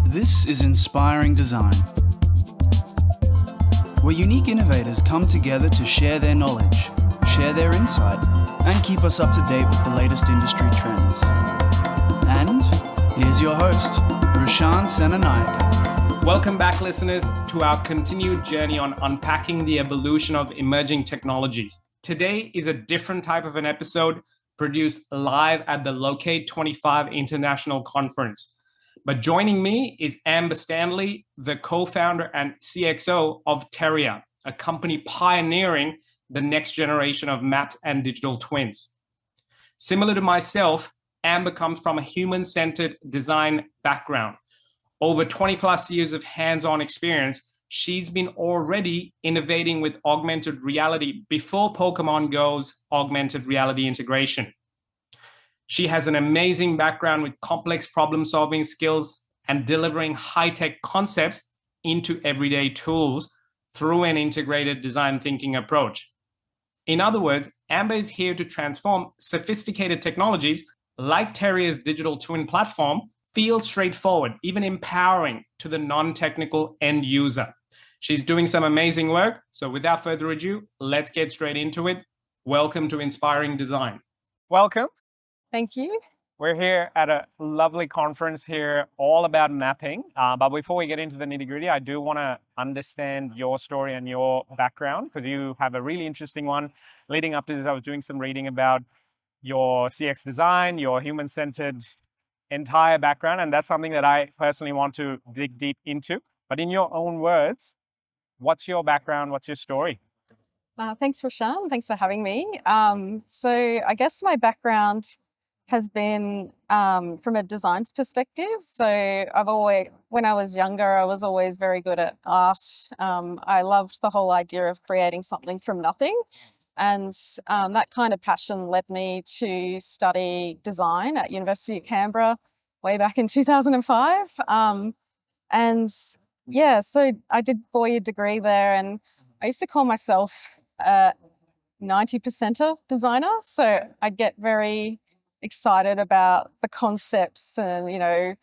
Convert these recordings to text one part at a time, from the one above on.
This is Inspiring Design, where unique innovators come together to share their knowledge, share their insight, and keep us up to date with the latest industry trends. And here's your host, Rashan Senanayake. Welcome back, listeners, to our continued journey on unpacking the evolution of emerging technologies. Today is a different type of an episode produced live at the Locate 25 International Conference. But joining me is Amber Standley, the co-founder and CXO of Teria, a company pioneering the next generation of maps and digital twins. Similar to myself, Amber comes from a human-centered design background. Over 20 plus years of hands-on experience, she's been already innovating with augmented reality before Pokemon Go's augmented reality integration. She has an amazing background with complex problem-solving skills and delivering high-tech concepts into everyday tools through an integrated design thinking approach. In other words, Amber is here to transform sophisticated technologies like Teria's digital twin platform feel straightforward, even empowering to the non-technical end user. She's doing some amazing work. So without further ado, let's get straight into it. Welcome to Inspiring Design. Welcome. Thank you. We're here at a lovely conference here all about mapping. But before we get into the nitty-gritty, I do want to understand your story and your background, because you have a really interesting one. Leading up to this, I was doing some reading about your CX design, your human-centered entire background, and that's something that I personally want to dig deep into. But in your own words, what's your background? What's your story? Thanks, Rashan. Thanks for having me. So I guess my background has been from a designs perspective. So when I was younger, I was always very good at art. I loved the whole idea of creating something from nothing. And that kind of passion led me to study design at University of Canberra way back in 2005. And yeah, so I did 4-year degree there, and I used to call myself a 90%er designer. So I'd get very excited about the concepts and,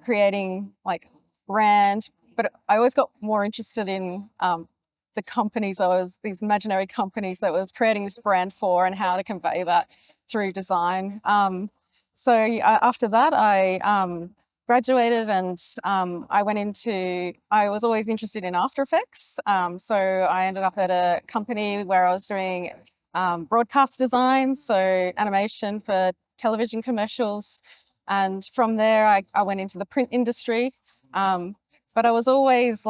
creating like brand. But I always got more interested in the companies these imaginary companies that was creating this brand for, and how to convey that through design. So after that, I graduated, and I was always interested in After Effects. So I ended up at a company where I was doing broadcast design, so animation for television commercials. And from there, I went into the print industry. But I was always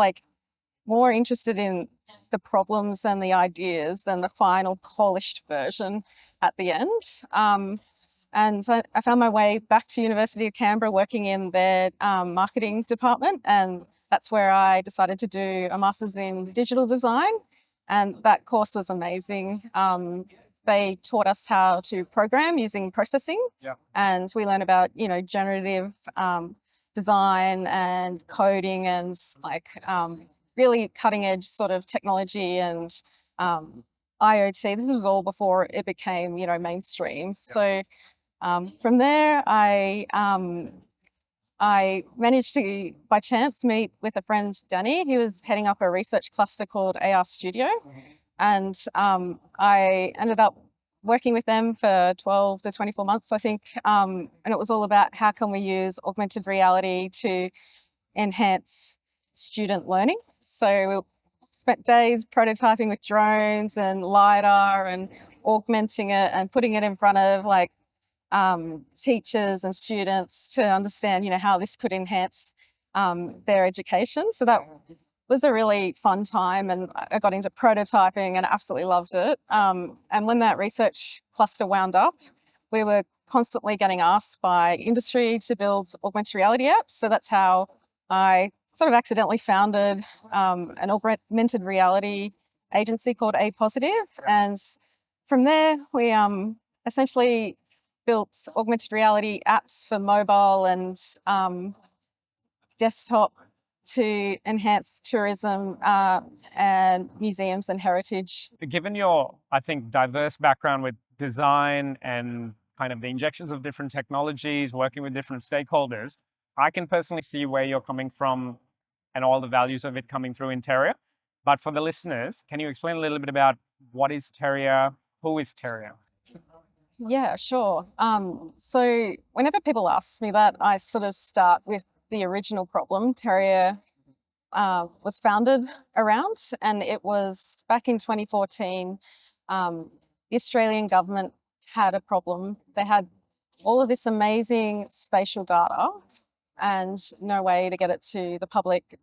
more interested in the problems and the ideas than the final polished version at the end. And so I found my way back to University of Canberra working in their marketing department. And that's where I decided to do a master's in digital design. And that course was amazing. They taught us how to program using processing. Yeah. And we learned about, generative design and coding and really cutting edge sort of technology and IoT. This was all before it became, mainstream. Yeah. So from there, I managed to, by chance, meet with a friend, Danny. He was heading up a research cluster called AR Studio. Mm-hmm. And I ended up working with them for 12 to 24 months, I think. And it was all about how can we use augmented reality to enhance student learning. So we spent days prototyping with drones and LiDAR and augmenting it and putting it in front of teachers and students to understand, how this could enhance their education. So that was a really fun time, and I got into prototyping and absolutely loved it. And when that research cluster wound up, we were constantly getting asked by industry to build augmented reality apps. So that's how I sort of accidentally founded an augmented reality agency called A Positive. And from there, we essentially built augmented reality apps for mobile and desktop to enhance tourism and museums and heritage. Given your, I think, diverse background with design and kind of the injections of different technologies, working with different stakeholders, I can personally see where you're coming from and all the values of it coming through in Terrier. But for the listeners, can you explain a little bit about what is Terrier? Who is Terrier? Yeah, sure. So whenever people ask me that, I sort of start with the original problem Terrier was founded around, and it was back in 2014. The Australian government had a problem. They had all of this amazing spatial data and no way to get it to the public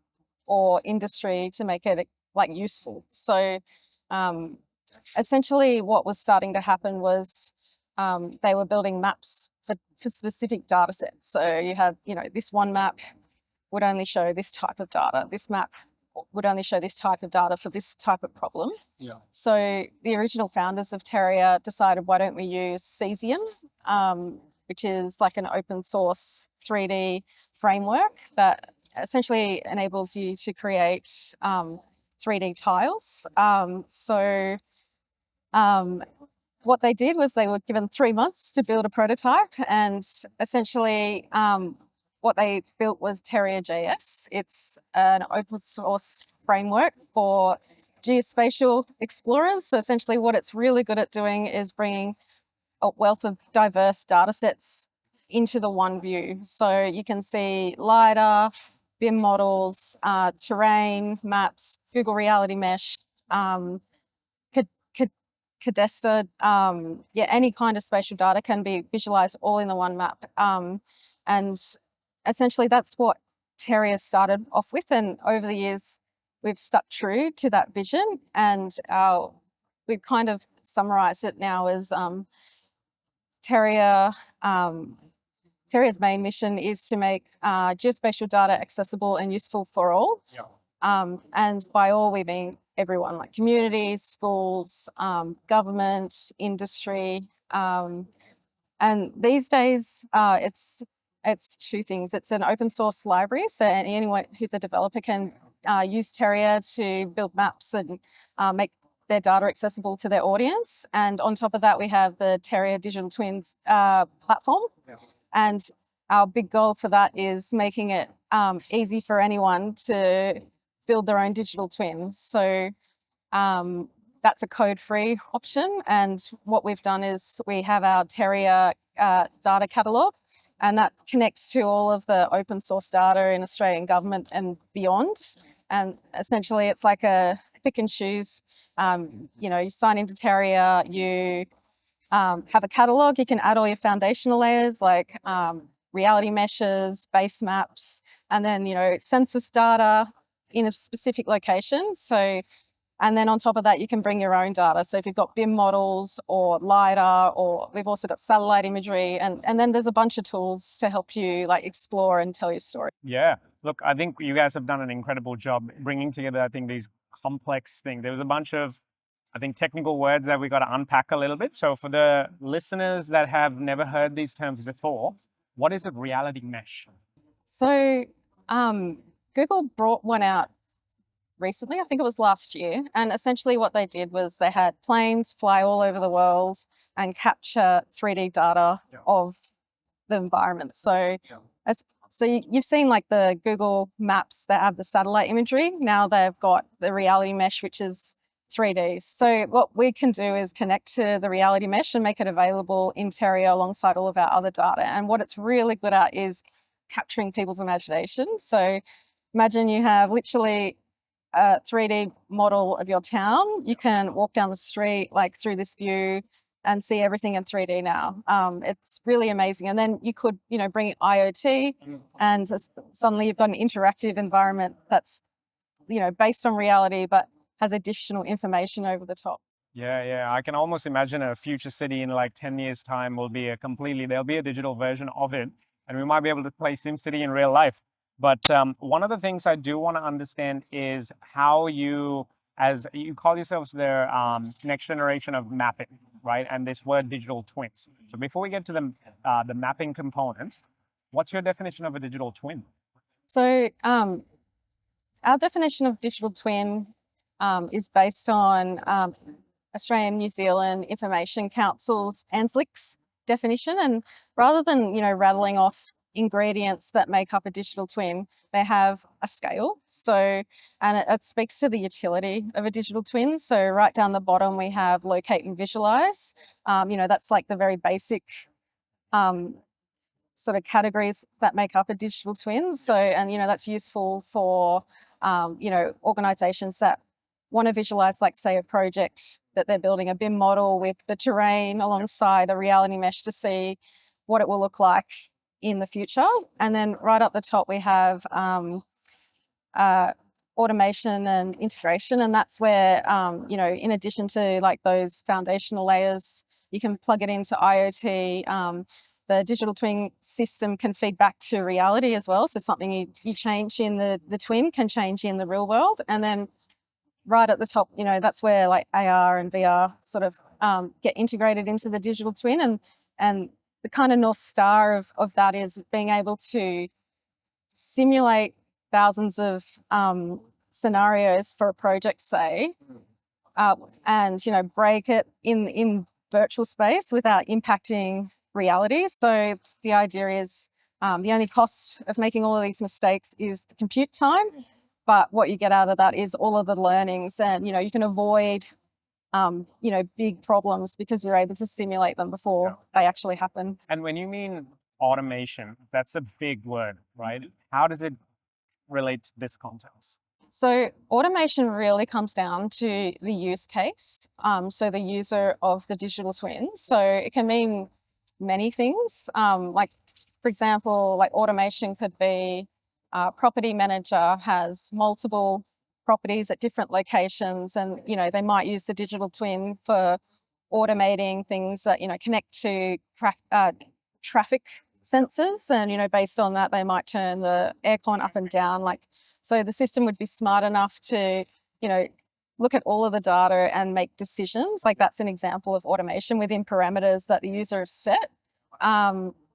or industry to make it like useful. So essentially what was starting to happen was they were building maps for specific data sets. So you had, this one map would only show this type of data. This map would only show this type of data for this type of problem. Yeah. So the original founders of Terrier decided, why don't we use Cesium, which is like an open source 3D framework that essentially enables you to create 3D tiles. What they did was they were given 3 months to build a prototype, and essentially what they built was Terrier.js. It's an open source framework for geospatial explorers. So essentially what it's really good at doing is bringing a wealth of diverse data sets into the one view. So you can see LiDAR, BIM models, terrain, maps, Google Reality Mesh, Cadastre, any kind of spatial data can be visualized all in the one map. And essentially that's what Terrier started off with. And over the years, we've stuck true to that vision. And we've kind of summarized it now as Terrier's main mission is to make geospatial data accessible and useful for all. Yeah. And by all, we mean everyone, like communities, schools, government, industry. And these days, it's two things. It's an open source library, so anyone who's a developer can use Terrier to build maps and make their data accessible to their audience. And on top of that, we have the Terrier Digital Twins platform. Yeah. And our big goal for that is making it easy for anyone to build their own digital twins. So that's a code-free option. And what we've done is we have our Terrier data catalog, and that connects to all of the open source data in Australian government and beyond. And essentially it's like a pick and choose. You sign into Terrier, you have a catalog, you can add all your foundational layers like reality meshes, base maps, and then, census data in a specific location. So, and then on top of that, you can bring your own data. So if you've got BIM models or LiDAR, or we've also got satellite imagery, and then there's a bunch of tools to help you like explore and tell your story. Yeah. Look, I think you guys have done an incredible job bringing together, I think, these complex things. There was a bunch of, I think, technical words that we got to unpack a little bit. So for the listeners that have never heard these terms before, what is a reality mesh? So Google brought one out recently, I think it was last year. And essentially what they did was they had planes fly all over the world and capture 3D data of the environment. So you've seen like the Google Maps that have the satellite imagery. Now they've got the reality mesh, which is 3D. So what we can do is connect to the reality mesh and make it available in Terrier alongside all of our other data. And what it's really good at is capturing people's imagination. So imagine you have literally a 3D model of your town. You can walk down the street like through this view and see everything in 3D now. It's really amazing. And then you could, bring IoT, and suddenly you've got an interactive environment that's, based on reality, but has additional information over the top. Yeah. I can almost imagine a future city in like 10 years time there'll be a digital version of it, and we might be able to play SimCity in real life. But one of the things I do want to understand is how you, as you call yourselves the next generation of mapping, right? And this word digital twins. So before we get to the mapping component, what's your definition of a digital twin? So our definition of digital twin is based on Australian New Zealand Information Council's ANZLIC's definition. And rather than, rattling off ingredients that make up a digital twin, they have a scale. So, and it speaks to the utility of a digital twin. So right down the bottom, we have locate and visualize. That's like the very basic sort of categories that make up a digital twin. So, and, that's useful for, organizations that want to visualize, like, say, a project that they're building a BIM model with the terrain alongside a reality mesh to see what it will look like in the future. And then right up the top, we have automation and integration. And that's where, in addition to like those foundational layers, you can plug it into IoT. The digital twin system can feed back to reality as well. So something you change in the twin can change in the real world. And then right at the top, that's where like AR and VR sort of get integrated into the digital twin. And the kind of North Star of that is being able to simulate thousands of scenarios for a project, say, and, break it in virtual space without impacting reality. So the idea is the only cost of making all of these mistakes is the compute time. But what you get out of that is all of the learnings, and, you can avoid, big problems because you're able to simulate them before they actually happen. And when you mean automation, that's a big word, right? How does it relate to this context? So automation really comes down to the use case. So the user of the digital twin. So it can mean many things. Like, for example, like automation could be a property manager has multiple properties at different locations, and, they might use the digital twin for automating things that, connect to traffic sensors. And, based on that, they might turn the aircon up and down. So the system would be smart enough to, look at all of the data and make decisions. Like, that's an example of automation within parameters that the user has set.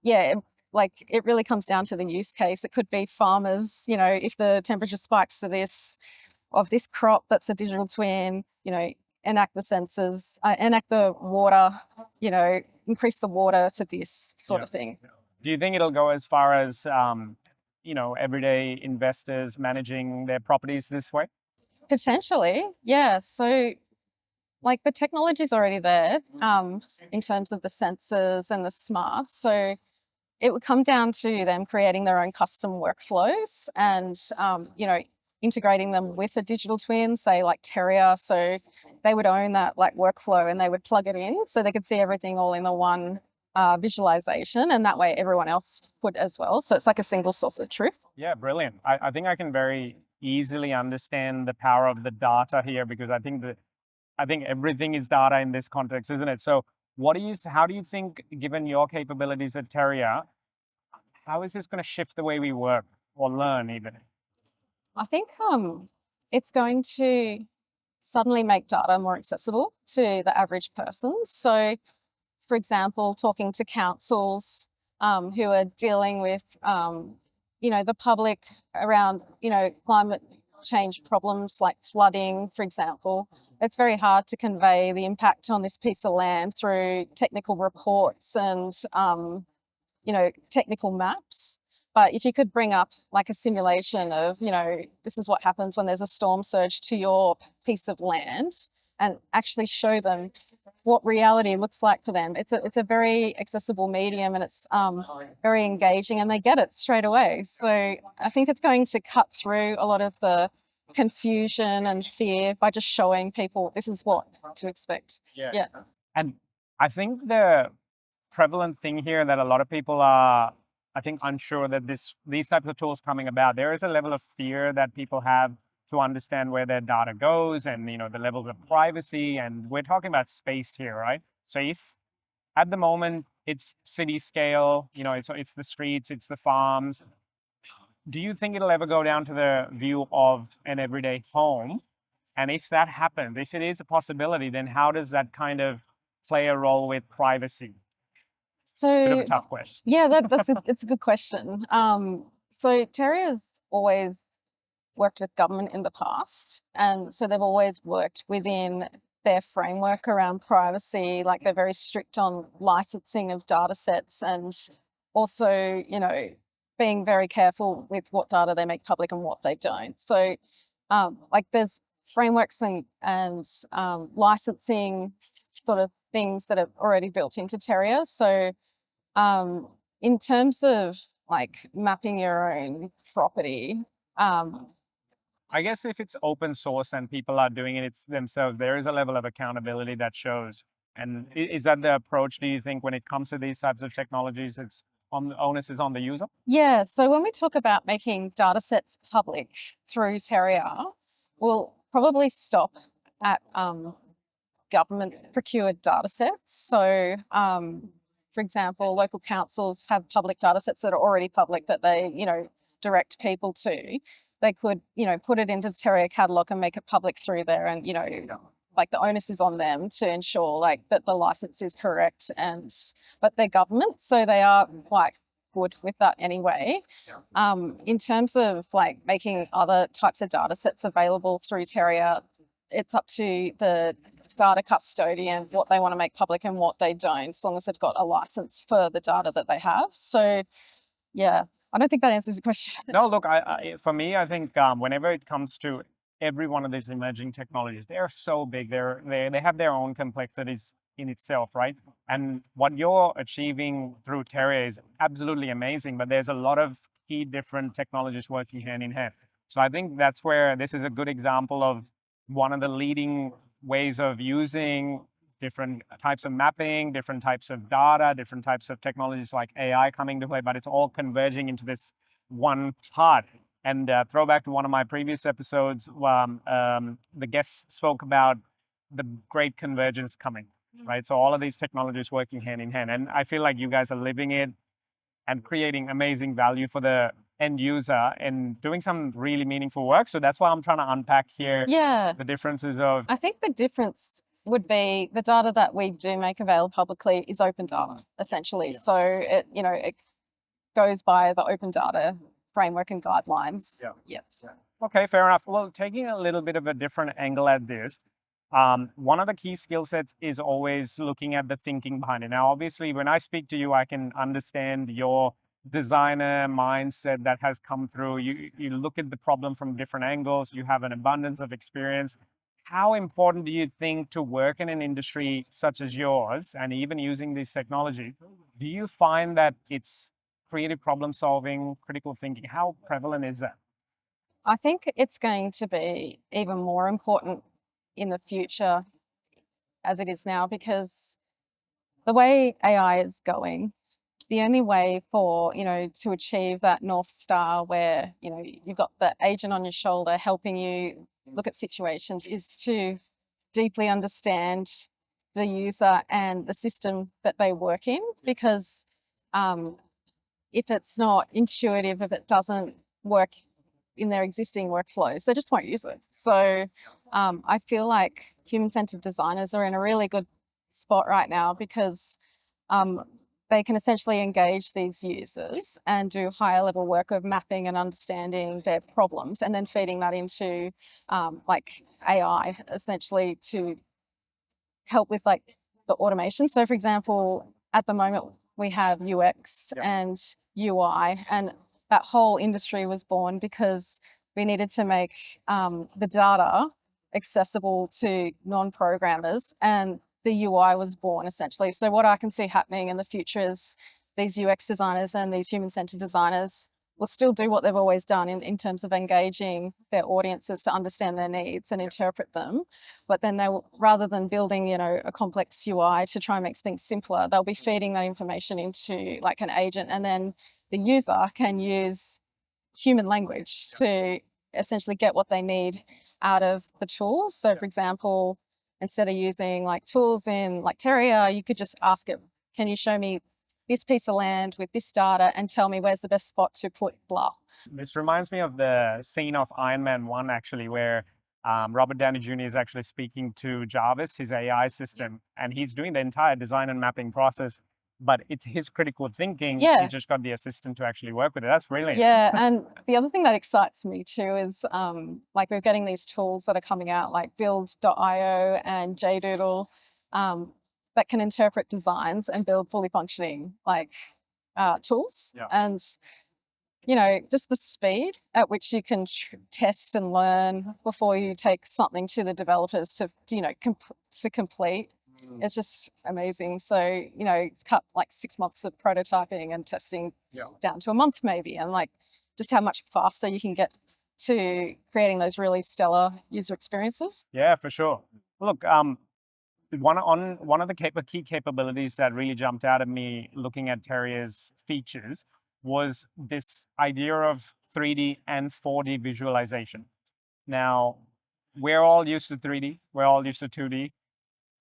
It really comes down to the use case. It could be farmers, if the temperature spikes to this crop that's a digital twin, enact the sensors, enact the water, increase the water to this sort of thing. Do you think it'll go as far as, everyday investors managing their properties this way? Potentially, yeah. So, like, the technology's already there in terms of the sensors and the smarts. So it would come down to them creating their own custom workflows and, integrating them with a digital twin, say like Terrier. So they would own that like workflow and they would plug it in so they could see everything all in the one visualization, and that way everyone else would as well. So it's like a single source of truth. Yeah, brilliant. I think I can very easily understand the power of the data here, because I think everything is data in this context, isn't it? So how do you think, given your capabilities at Terrier, how is this going to shift the way we work or learn even? I think it's going to suddenly make data more accessible to the average person. So, for example, talking to councils who are dealing with, the public around, climate change problems like flooding, for example, it's very hard to convey the impact on this piece of land through technical reports and, technical maps. But if you could bring up like a simulation of, this is what happens when there's a storm surge to your piece of land, and actually show them what reality looks like for them. It's a very accessible medium, and it's very engaging, and they get it straight away. So I think it's going to cut through a lot of the confusion and fear by just showing people this is what to expect. Yeah. And I think the prevalent thing here that a lot of people are, I think, unsure that these types of tools coming about, there is a level of fear that people have to understand where their data goes and, the levels of privacy. And we're talking about space here, right? So if at the moment it's city scale, it's the streets, it's the farms, do you think it'll ever go down to the view of an everyday home? And if that happens, if it is a possibility, then how does that kind of play a role with privacy? So, bit of a tough question. Yeah, it's a good question. So Terrier's always worked with government in the past, and so they've always worked within their framework around privacy. Like they're very strict on licensing of data sets and also, being very careful with what data they make public and what they don't. So like there's frameworks and licensing sort of things that are already built into Terrier. So in terms of like mapping your own property, I guess if it's open source and people are doing it themselves, there is a level of accountability that shows. And is that the approach, do you think, when it comes to these types of technologies, the onus is on the user? yeah, so when we talk about making data sets public through Terrier, we'll probably stop at government procured data sets. So, for example, local councils have public data sets that are already public that they, direct people to. They could, put it into the Terrier catalog and make it public through there. And, like the onus is on them to ensure like that the license is correct but they're government, so they are quite good with that anyway. In terms of like making other types of data sets available through Terrier, it's up to the data custodian what they want to make public and what they don't, as long as they've got a license for the data that they have. So yeah, I don't think that answers the question. No, look, for me, I think whenever it comes to every one of these emerging technologies, they're so big. They have their own complexities in itself, right? And what you're achieving through Terrier is absolutely amazing, but there's a lot of key different technologies working hand in hand. So I think that's where this is a good example of one of the leading ways of using different types of mapping, different types of data, different types of technologies like AI coming to play, but it's all converging into this one part. And throwback to one of my previous episodes, the guest spoke about the great convergence coming, right? So all of these technologies working hand in hand. And I feel like you guys are living it and creating amazing value for the end user and doing some really meaningful work. So that's why I'm trying to unpack here the differences of... I think the difference would be the data that we do make available publicly is open data, essentially. Yeah. So it goes by the open data framework and guidelines. Yeah. Okay, fair enough. Well, taking a little bit of a different angle at this, one of the key skill sets is always looking at the thinking behind it. Now, obviously, when I speak to you, I can understand your designer mindset that has come through. You look at the problem from different angles. You have an abundance of experience. How important do you think to work in an industry such as yours, and even using this technology, do you find that it's creative problem solving, critical thinking? How prevalent is that? I think it's going to be even more important in the future as it is now, because the way AI is going, the only way for, to achieve that North Star where, you've got the agent on your shoulder helping you look at situations is to deeply understand the user and the system that they work in. Because if it's not intuitive, if it doesn't work in their existing workflows, they just won't use it. So I feel like human-centered designers are in a really good spot right now because they can essentially engage these users and do higher level work of mapping and understanding their problems, and then feeding that into like AI essentially to help with like the automation. So for example, at the moment we have UX and UI, and that whole industry was born because we needed to make the data accessible to non-programmers, and the UI was born essentially. So what I can see happening in the future is these UX designers and these human-centered designers will still do what they've always done in terms of engaging their audiences to understand their needs and interpret them. But then they will, rather than building, a complex UI to try and make things simpler, they'll be feeding that information into like an agent, and then the user can use human language to essentially get what they need out of the tool. So for example, instead of using like tools in like Terrier, you could just ask it, can you show me this piece of land with this data and tell me where's the best spot to put blah. This reminds me of the scene of Iron Man 1, actually, where Robert Downey Jr. is actually speaking to Jarvis, his AI system, and he's doing the entire design and mapping process but it's his critical thinking. Yeah. You just got the assistant to actually work with it. That's brilliant. Yeah, and the other thing that excites me too is like we're getting these tools that are coming out like build.io and JDoodle that can interpret designs and build fully functioning like tools. Yeah. And you know, just the speed at which you can test and learn before you take something to the developers to, you know, to complete. It's just amazing. So, you know, it's cut like 6 months of prototyping and testing down to a month maybe, and like just how much faster you can get to creating those really stellar user experiences. Yeah, for sure. Look, one of the key capabilities that really jumped out at me looking at Terrier's features was this idea of 3D and 4D visualization. Now, we're all used to 3D, we're all used to 2D.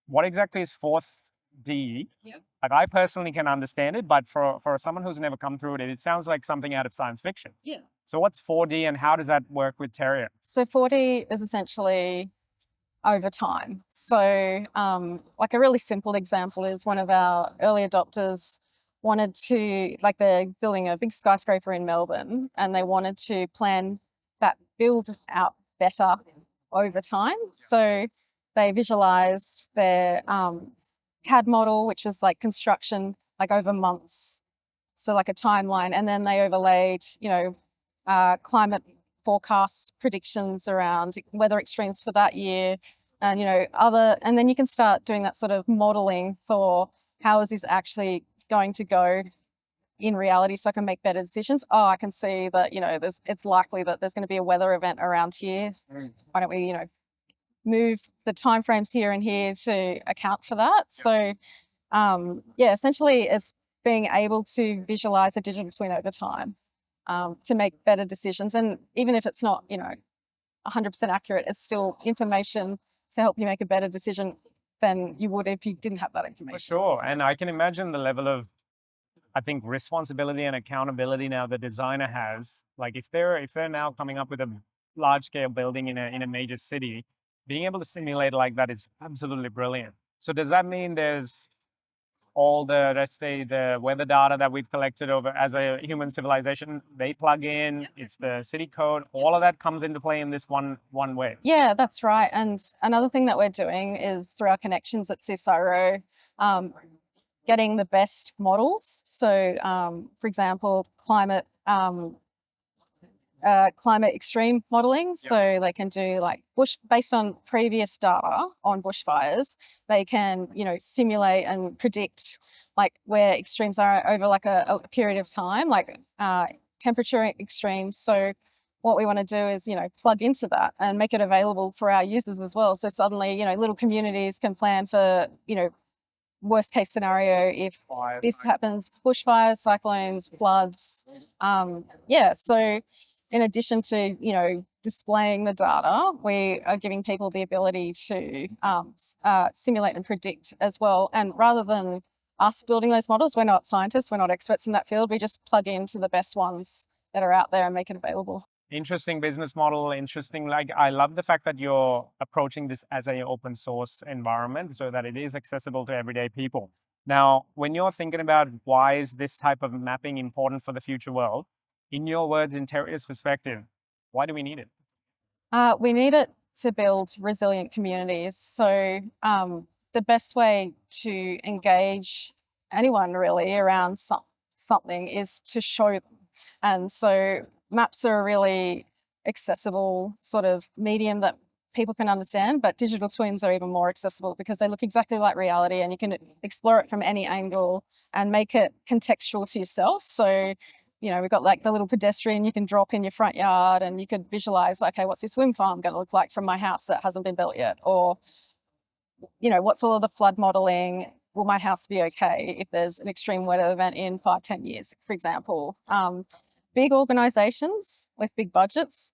What exactly is 4D? Yeah. Like, I personally can understand it, but for someone who's never come through it, it sounds like something out of science fiction. Yeah. So what's 4D and how does that work with Terrier? So 4D is essentially over time. So like a really simple example is one of our early adopters wanted to, like they're building a big skyscraper in Melbourne and they wanted to plan that build out better over time. So they visualized their CAD model, which was like construction, like over months. So like a timeline, and then they overlaid, you know, climate forecasts, predictions around weather extremes for that year, and you know and then you can start doing that sort of modeling for how is this actually going to go in reality, so I can make better decisions. Oh, I can see that, you know, it's likely that there's going to be a weather event around here. Why don't we, you know, move the timeframes here and here to account for that? So yeah, essentially it's being able to visualize a digital twin over time to make better decisions. And even if it's not, you know, 100% accurate, it's still information to help you make a better decision than you would if you didn't have that information. For sure. And I can imagine the level of, I think, responsibility and accountability now the designer has. Like if they're now coming up with a large scale building in a major city, being able to simulate like that is absolutely brilliant. So does that mean there's all the, let's say, the weather data that we've collected over as a human civilization, they plug in, it's the city code, all of that comes into play in this one way? Yeah, that's right. And another thing that we're doing is through our connections at CSIRO, getting the best models. So, for example, climate extreme modeling. So they can do like based on previous data on bushfires, they can, you know, simulate and predict like where extremes are over like a period of time, like temperature extremes. So what we want to do is, you know, plug into that and make it available for our users as well. So suddenly, you know, little communities can plan for, you know, worst case scenario if this happens, bushfires, cyclones, floods. Yeah, so in addition to, you know, displaying the data, we are giving people the ability to simulate and predict as well. And rather than us building those models, we're not scientists, we're not experts in that field, we just plug into the best ones that are out there and make it available. Interesting business model, interesting. Like, I love the fact that you're approaching this as an open source environment so that it is accessible to everyday people. Now, when you're thinking about why is this type of mapping important for the future world, in your words, in Terrier's perspective, why do we need it? We need it to build resilient communities. So the best way to engage anyone really around something is to show them. And so maps are a really accessible sort of medium that people can understand, but digital twins are even more accessible because they look exactly like reality and you can explore it from any angle and make it contextual to yourself. So, you know, we've got like the little pedestrian you can drop in your front yard and you could visualize, like, okay, what's this wind farm going to look like from my house that hasn't been built yet? Or, you know, what's all of the flood modeling? Will my house be okay if there's an extreme weather event in 5-10 years, for example? Big organizations with big budgets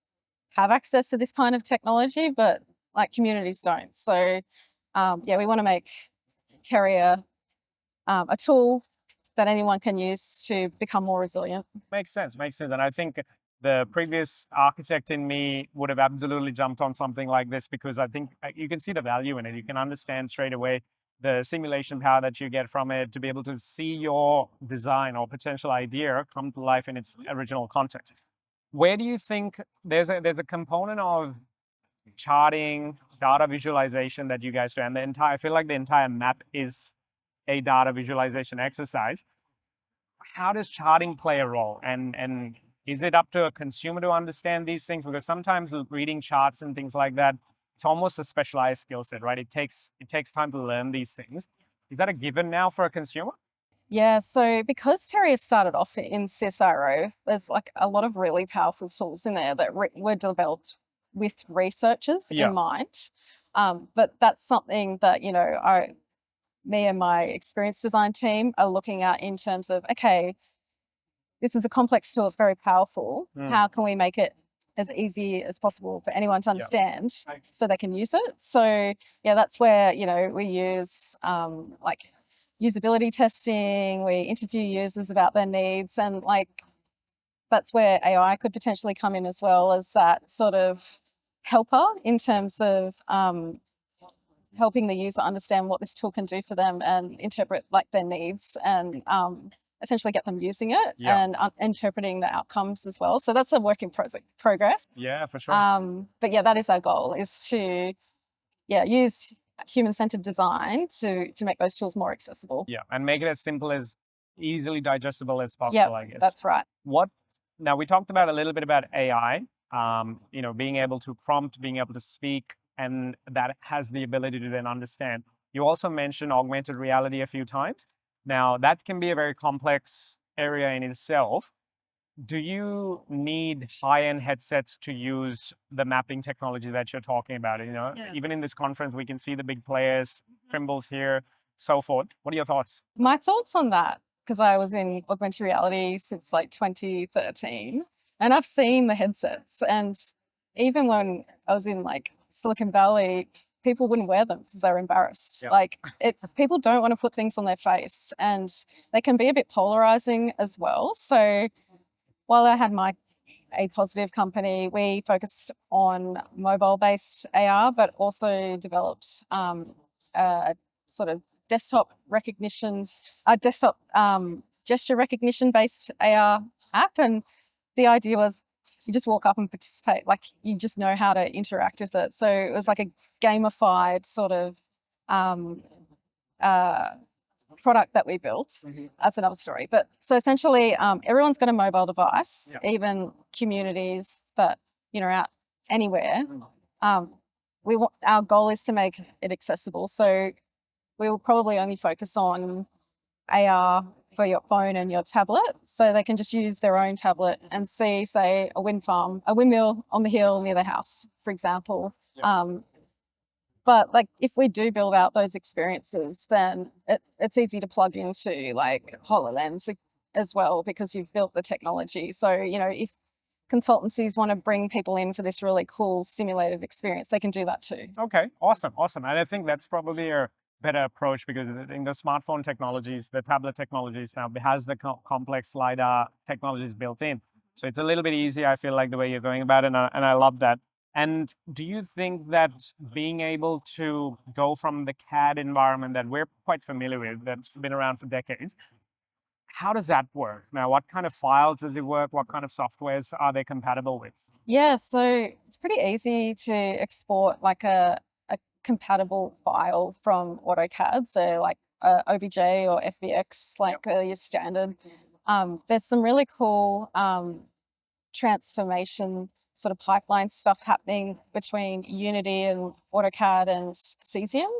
have access to this kind of technology, but like communities don't. So yeah, we want to make Terrier a tool that anyone can use to become more resilient. Makes sense. And I think the previous architect in me would have absolutely jumped on something like this because I think you can see the value in it. You can understand straight away the simulation power that you get from it to be able to see your design or potential idea come to life in its original context. Where do you think there's a component of charting, data visualization that you guys do, and I feel like the entire map is a data visualization exercise. How does charting play a role? And is it up to a consumer to understand these things? Because sometimes reading charts and things like that, it's almost a specialized skill set, right? It takes time to learn these things. Is that a given now for a consumer? Yeah, so because Terrier started off in CSIRO, there's like a lot of really powerful tools in there that were developed with researchers in mind. But that's something that, me and my experience design team are looking at in terms of, okay, this is a complex tool, it's very powerful. How can we make it as easy as possible for anyone to understand so they can use it? So yeah, that's where, we use like usability testing, we interview users about their needs, and like that's where AI could potentially come in as well as that sort of helper in terms of helping the user understand what this tool can do for them and interpret like their needs and essentially get them using it and interpreting the outcomes as well. So that's a work in progress. Yeah, for sure. But yeah, that is our goal, is to use human-centered design to make those tools more accessible. Yeah, and make it as simple as easily digestible as possible, I guess. That's right. Now we talked about a little bit about AI, being able to prompt, being able to speak, and that has the ability to then understand. You also mentioned augmented reality a few times. Now that can be a very complex area in itself. Do you need high-end headsets to use the mapping technology that you're talking about? Even in this conference, we can see the big players, Trimble's here, so forth. What are your thoughts? My thoughts on that, because I was in augmented reality since like 2013, and I've seen the headsets, and even when I was in like Silicon Valley, people wouldn't wear them because they were embarrassed. People don't want to put things on their face, and they can be a bit polarizing as well. So while I had my A Positive company, we focused on mobile-based AR, but also developed a sort of desktop gesture recognition-based AR app. And the idea was you just walk up and participate, like you just know how to interact with it. So it was like a gamified sort of product that we built. That's another story. But so essentially, everyone's got a mobile device, even communities that are out anywhere. Our goal is to make it accessible. So we will probably only focus on AR for your phone and your tablet, so they can just use their own tablet and see, say, a windmill on the hill near the house, for example. But like if we do build out those experiences, then it's easy to plug into like HoloLens as well, because you've built the technology. So, if consultancies want to bring people in for this really cool simulated experience, they can do that too. Okay, awesome. And I think that's probably a better approach, because in the smartphone technologies, the tablet technologies now has the complex LiDAR technologies built in. So it's a little bit easier, I feel like, the way you're going about it, and I love that. And do you think that being able to go from the CAD environment that we're quite familiar with, that's been around for decades, how does that work? Now, what kind of files does it work? What kind of softwares are they compatible with? Yeah, so it's pretty easy to export like a compatible file from AutoCAD. So like OBJ or FBX, like your standard. There's some really cool transformation sort of pipeline stuff happening between Unity and AutoCAD and Cesium.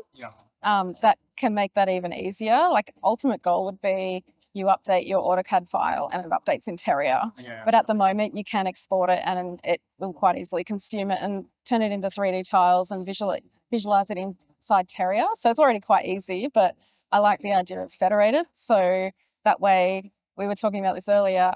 That can make that even easier. Like ultimate goal would be you update your AutoCAD file and it updates in Terrier. But at the moment you can export it and it will quite easily consume it and turn it into 3D tiles and visualize it inside Terrier. So it's already quite easy, but I like the idea of federated. So that way, we were talking about this earlier,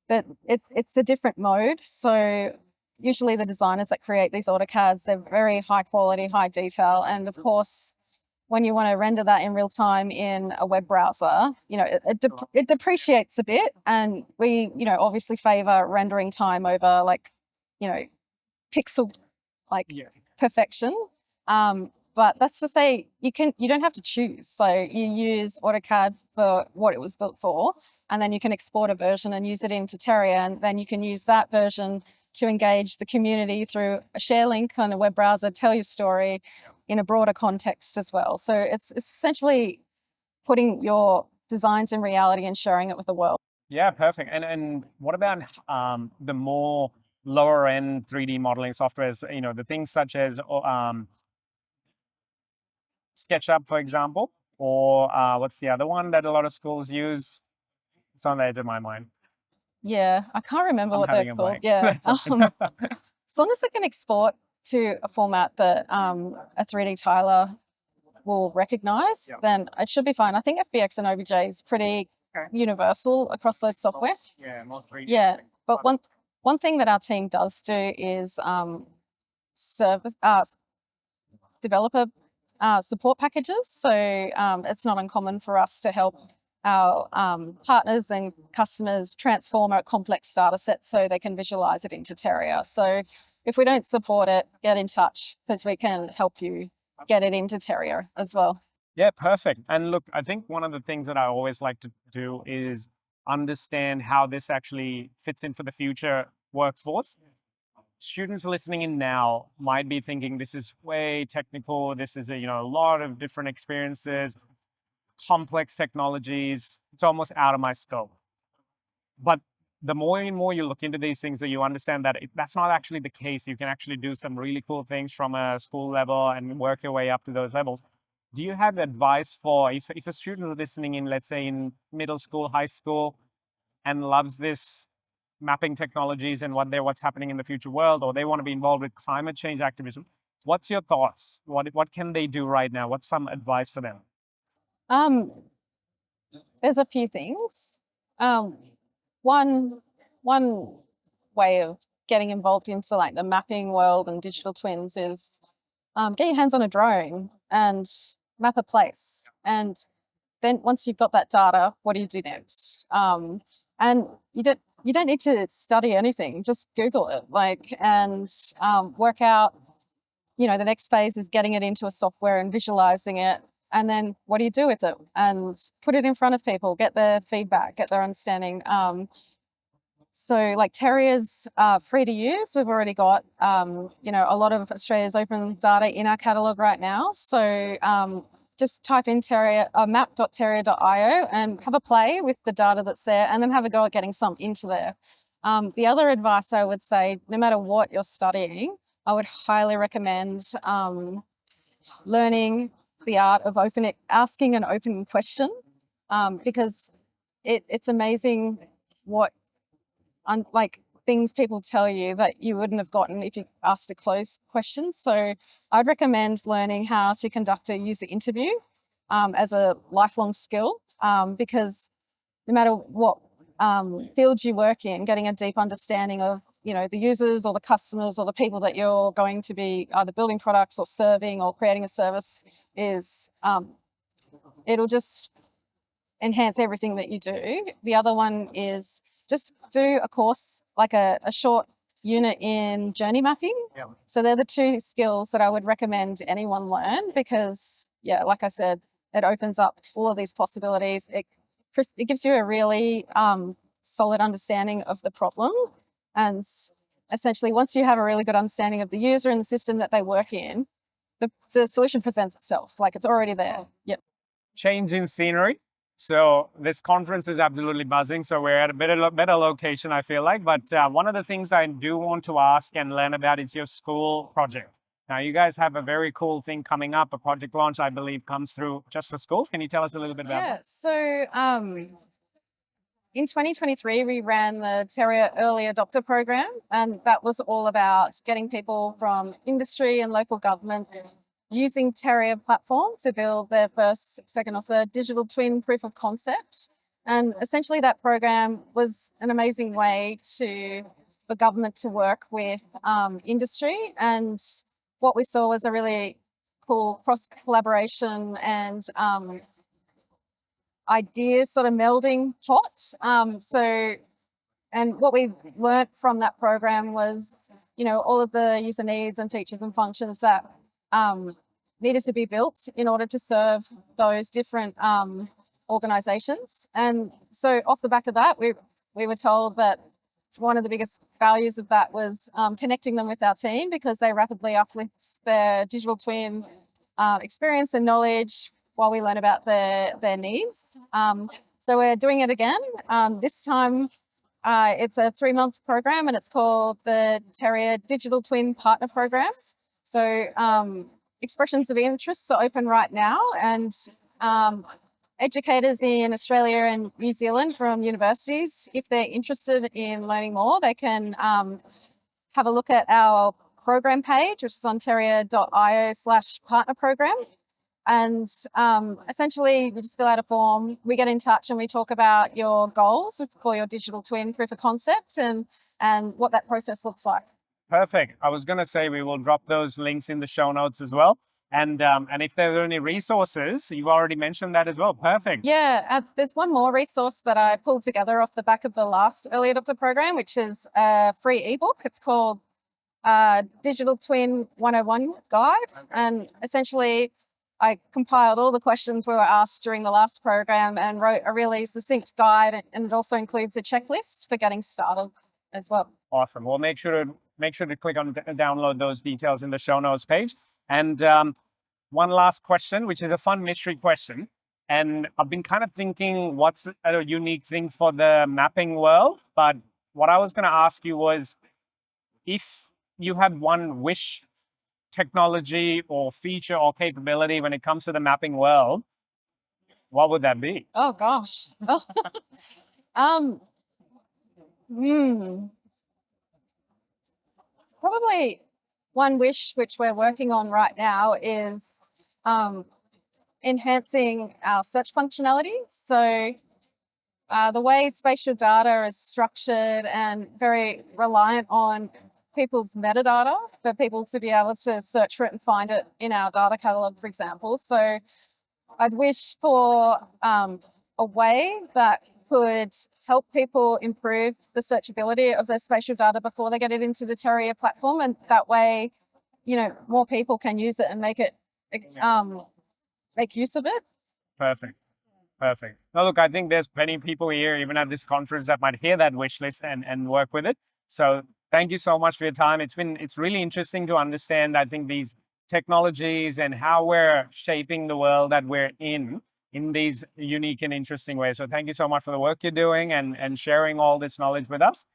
that it's a different mode. So usually the designers that create these AutoCADs, they're very high quality, high detail. And of course, when you want to render that in real time in a web browser, it depreciates a bit. And we, obviously favor rendering time over pixel perfection. But that's to say you don't have to choose. So you use AutoCAD for what it was built for, and then you can export a version and use it into Terrier, and then you can use that version to engage the community through a share link on a web browser, tell your story in a broader context as well. So it's essentially putting your designs in reality and sharing it with the world. Yeah, perfect. And what about the more lower end 3D modeling softwares? The things such as SketchUp, for example, or what's the other one that a lot of schools use? It's on the edge of my mind. Yeah, I can't remember I'm what they're having a called. blank. Yeah. That's all right. As long as they can export to a format that a 3D tiler will recognize, then it should be fine. I think FBX and OBJ is pretty universal across those software. Yeah, more 3D. Yeah, but one thing that our team does do is service developer support packages. So it's not uncommon for us to help our partners and customers transform a complex data set so they can visualize it into Terrier. So if we don't support it, get in touch because we can help you get it into Terrier as well. Yeah, perfect. And look, I think one of the things that I always like to do is understand how this actually fits in for the future workforce. Students listening in now might be thinking this is way technical. This is a lot of different experiences, complex technologies. It's almost out of my scope. But the more and more you look into these things, that you understand that that's not actually the case. You can actually do some really cool things from a school level and work your way up to those levels. Do you have advice for if a student is listening in, let's say in middle school, high school, and loves this mapping technologies and what's happening in the future world, or they want to be involved with climate change activism? What's your thoughts? What can they do right now? What's some advice for them? There's a few things. One way of getting involved into like the mapping world and digital twins is get your hands on a drone and map a place. And then once you've got that data, what do you do next? And you don't need to study anything. Just Google it, and work out. The next phase is getting it into a software and visualizing it. And then what do you do with it? And put it in front of people, get their feedback, get their understanding. So like Terrier's free to use. We've already got, a lot of Australia's open data in our catalogue right now. So just type in Terrier, map.terrier.io and have a play with the data that's there and then have a go at getting some into there. The other advice I would say, no matter what you're studying, I would highly recommend learning the art of asking an open question, because it's amazing what things people tell you that you wouldn't have gotten if you asked a closed question. So I'd recommend learning how to conduct a user interview as a lifelong skill, because no matter what field you work in, getting a deep understanding of the users or the customers or the people that you're going to be either building products or serving or creating a service is it'll just enhance everything that you do. The other one is just do a course, like a short unit in journey mapping. Yeah. So they're the two skills that I would recommend anyone learn because, like I said, it opens up all of these possibilities. It gives you a really solid understanding of the problem. And essentially, once you have a really good understanding of the user and the system that they work in, the solution presents itself, like it's already there. Yep. Change in scenery. So this conference is absolutely buzzing. So we're at a better location, I feel like. But one of the things I do want to ask and learn about is your school project. Now, you guys have a very cool thing coming up. A project launch, I believe, comes through just for schools. Can you tell us a little bit about that? So in 2023, we ran the Terrier Early Adopter Program, and that was all about getting people from industry and local government using Terrier platform to build their first, second, or third digital twin proof of concept. And essentially that program was an amazing way for government to work with industry. And what we saw was a really cool cross collaboration and ideas sort of melding pot. And what we learnt from that program was, all of the user needs and features and functions that needed to be built in order to serve those different organizations. And so off the back of that, we were told that one of the biggest values of that was connecting them with our team, because they rapidly uplift their digital twin experience and knowledge while we learn about their needs. So we're doing it again. This time it's a 3-month program, and it's called the Terrier Digital Twin Partner Program. So expressions of interest are open right now, and educators in Australia and New Zealand from universities, if they're interested in learning more, they can have a look at our program page, which is on terrier.io/partner program. And essentially, you just fill out a form, we get in touch, and we talk about your goals for your digital twin proof of concept and what that process looks like. Perfect. I was going to say we will drop those links in the show notes as well. And if there are any resources, you've already mentioned that as well. Perfect. Yeah, there's one more resource that I pulled together off the back of the last early adopter program, which is a free ebook. It's called Digital Twin 101 Guide. And essentially, I compiled all the questions we were asked during the last program and wrote a really succinct guide, and it also includes a checklist for getting started as well. Awesome. Well, make sure to click on download those details in the show notes page. And one last question, which is a fun mystery question. And I've been kind of thinking, what's a unique thing for the mapping world? But what I was going to ask you was, if you had one wish technology or feature or capability when it comes to the mapping world, what would that be? Oh gosh. Probably one wish which we're working on right now is enhancing our search functionality. So the way spatial data is structured and very reliant on people's metadata for people to be able to search for it and find it in our data catalog, for example. So I'd wish for a way that could help people improve the searchability of their spatial data before they get it into the Terrier platform, and that way, more people can use it and make use of it. Perfect. Now, look, I think there's plenty of people here, even at this conference, that might hear that wish list and work with it. So thank you so much for your time. It's really interesting to understand, I think, these technologies and how we're shaping the world that we're in these unique and interesting ways. So thank you so much for the work you're doing and sharing all this knowledge with us.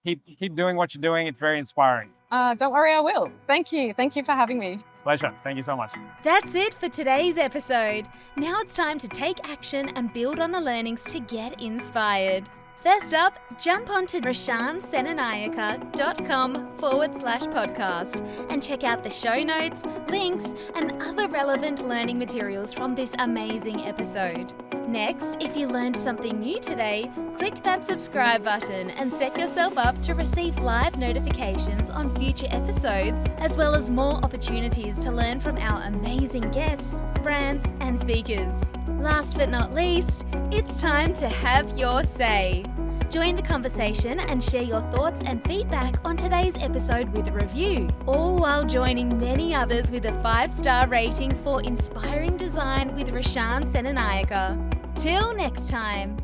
Keep doing what you're doing. It's very inspiring. Don't worry, I will. Thank you. Thank you for having me. Pleasure. Thank you so much. That's it for today's episode. Now it's time to take action and build on the learnings to get inspired. First up, jump onto rashansenanayake.com/podcast and check out the show notes, links, and other relevant learning materials from this amazing episode. Next, if you learned something new today, click that subscribe button and set yourself up to receive live notifications on future episodes, as well as more opportunities to learn from our amazing guests, brands, and speakers. Last but not least, it's time to have your say. Join the conversation and share your thoughts and feedback on today's episode with a review, all while joining many others with a 5-star rating for Inspiring Design with Rashan Senanayake. Till next time.